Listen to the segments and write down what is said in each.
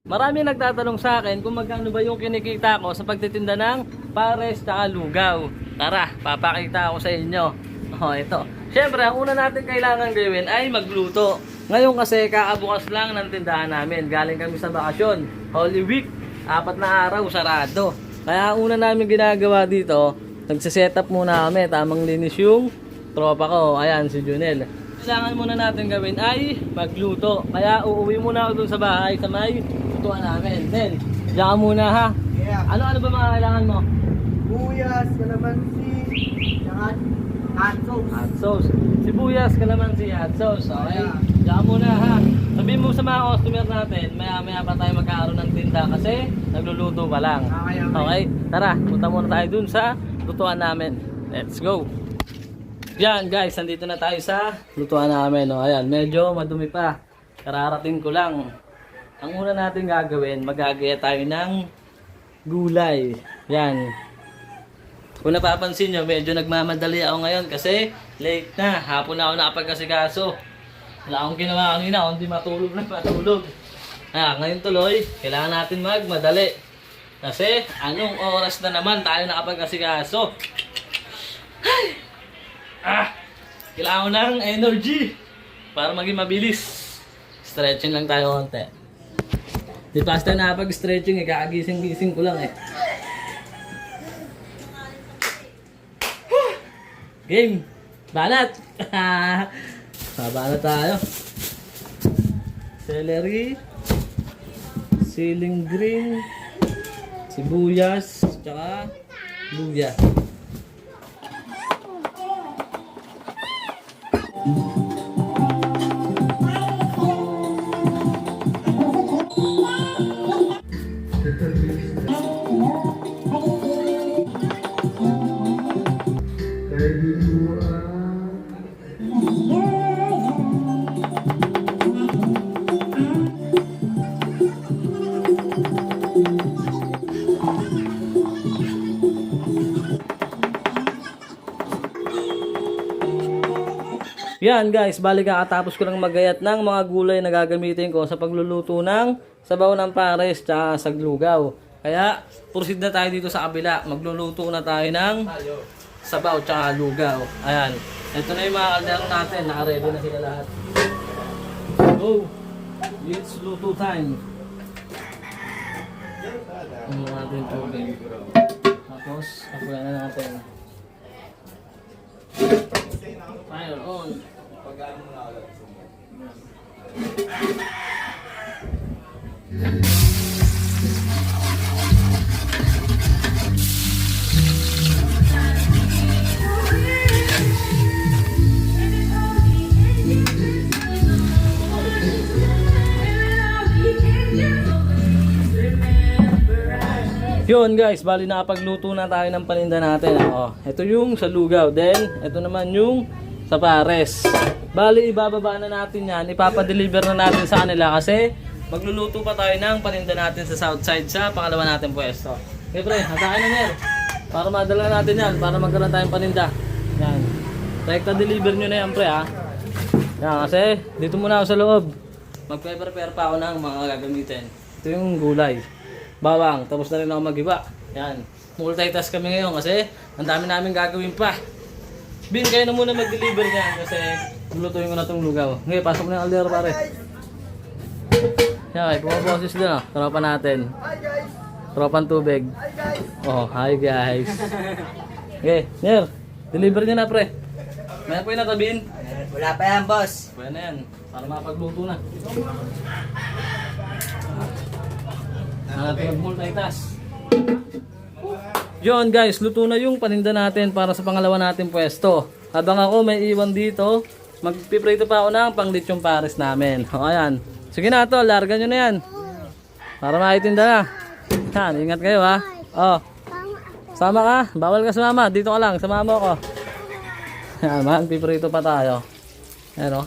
Marami nagtatanong sa akin kung magkano ba yung kinikita ko sa pagtitinda ng pares at lugaw. Tara, papakita ako sa inyo. Ito. Siyempre, ang una natin kailangan gawin ay magluto. Ngayon kasi kakabukas lang ng tindahan namin. Galing kami sa bakasyon. Holy Week, 4 na araw, sarado. Kaya ang una namin ginagawa dito, nagsiset-up muna kami. Tamang linis yung tropa ko. Ayan, si Junel. Kailangan muna natin gawin ay magluto. Kaya uuwi muna ako dun sa bahay sa may lutuan namin. Then, diyan ka muna ha. Yeah. Ano ba mga kailangan mo? Buyas, kalamansi, saka hot sauce. Hot sauce. Sibuyas, kalamansi, hot sauce. Okay. Diyan ka muna ha. Sabihin mo sa mga customer natin, maya-maya pa tayo magkakaroon ng tinda kasi nagluluto pa lang. Okay? Tara, punta muna tayo dun sa lutuan namin. Let's go! Yan guys, nandito na tayo sa lutuan namin. Ayan, medyo madumi pa. Kararating ko lang. Ang una natin gagawin, magagaya tayo ng gulay. Yan. Kung napapansin nyo, medyo nagmamadali ako ngayon kasi late na. Hapon na ako nakapagkasikaso. Wala akong ginawa kanina, kundi matulog na matulog. Ngayon tuloy, kailangan natin magmadali. Kasi anong oras na naman tayo nakapagkasikaso? Kailangan ko ng energy para maging mabilis. Stretching lang tayo konti. Di pa tayo nakapag-stretching, kakagising-gising ko lang Game! Banat! Babanat tayo. Celery, ceiling green, sibuyas, tsaka luya. Yan guys, bali kakatapos ko lang magayat ng mga gulay na gagamitin ko sa pagluluto ng sabaw ng pares tsaka saglugaw. Kaya, proceed na tayo dito sa kabila. Magluluto na tayo ng sabaw tsaka lugaw. Ayan. Ito na yung mga kaldero natin. Naka-ready na sila lahat. Go! It's luto time. Ano natin tubig. Tapos, apuyan na natin. Fire on. Yun guys, bali nakapagluto na tayo ng paninda natin. Ito yung sa lugaw. Then, ito naman yung sa pares. Bali, ibababa na natin yan. Ipapadeliver na natin sa kanila kasi magluluto pa tayo ng paninda natin sa south side sa pangalawa natin pwesto. Okay pre, hatakin na nyo. Para madala natin yan, para magkaroon tayong paninda. Yan. Rekta deliver nyo na yan pre ha. Yan, kasi dito muna ako sa loob. Magpe-prepare pa ako ng mga gagamitin. Ito yung gulay. Bawang, tapos na rin ako mag-iba. Yan. Multitask kami ngayon kasi ang dami namin gagawin pa. Bin, kayo na muna mag-deliver niyan kasi lulutuin ko na itong lugaw. Ngayon, pasok na yung aldero pare. Yan, pumaboses din tropa natin. Tropang tubig. Hi guys. Okay, Ner, deliver niya na pre. May po yung natabin? Wala pa yan, boss. Pwede na yan, para makapagluto na. Natin mag-multitask. Yun guys, luto na yung paninda natin para sa pangalawa natin pwesto. Habang ako may iwan dito, magpiprito pa ako ng pang-lechong pares namin. Ayan. Sige na to, larga nyo na yan. Para maitinda na. Yan, ingat kayo ha. Sama ka, bawal ka sumama. Dito ka lang, sama mo ako. Yan man, piprito pa tayo. Ayan o.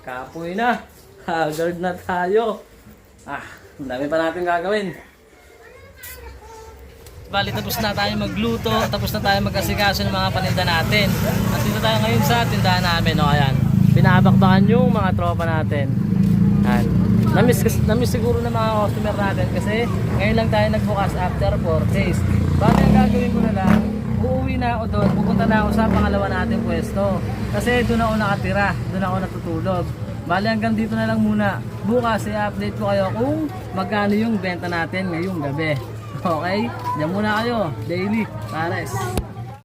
Kapoy na. Haggard na tayo. Ang dami pa natin gagawin. Bali, tapos na tayo magluto, tapos na tayo mag-asikaso ng mga paninda natin. At dito tayo ngayon sa tindahan namin. O, ayan. binabakbakan yung mga tropa natin. Yan. Namiss siguro ng mga customer natin kasi ngayon lang tayo nagbukas after 4 days. Baka ang gagawin ko na lang, uuwi na ako doon, pupunta na ako sa pangalawa nating pwesto. Kasi doon ako nakatira, doon ako natutulog. Bali hanggang dito na lang muna. Bukas i-update ko kayo kung magkano yung benta natin ngayong gabi. Okay? Diyan muna kayo. Daily. Pares.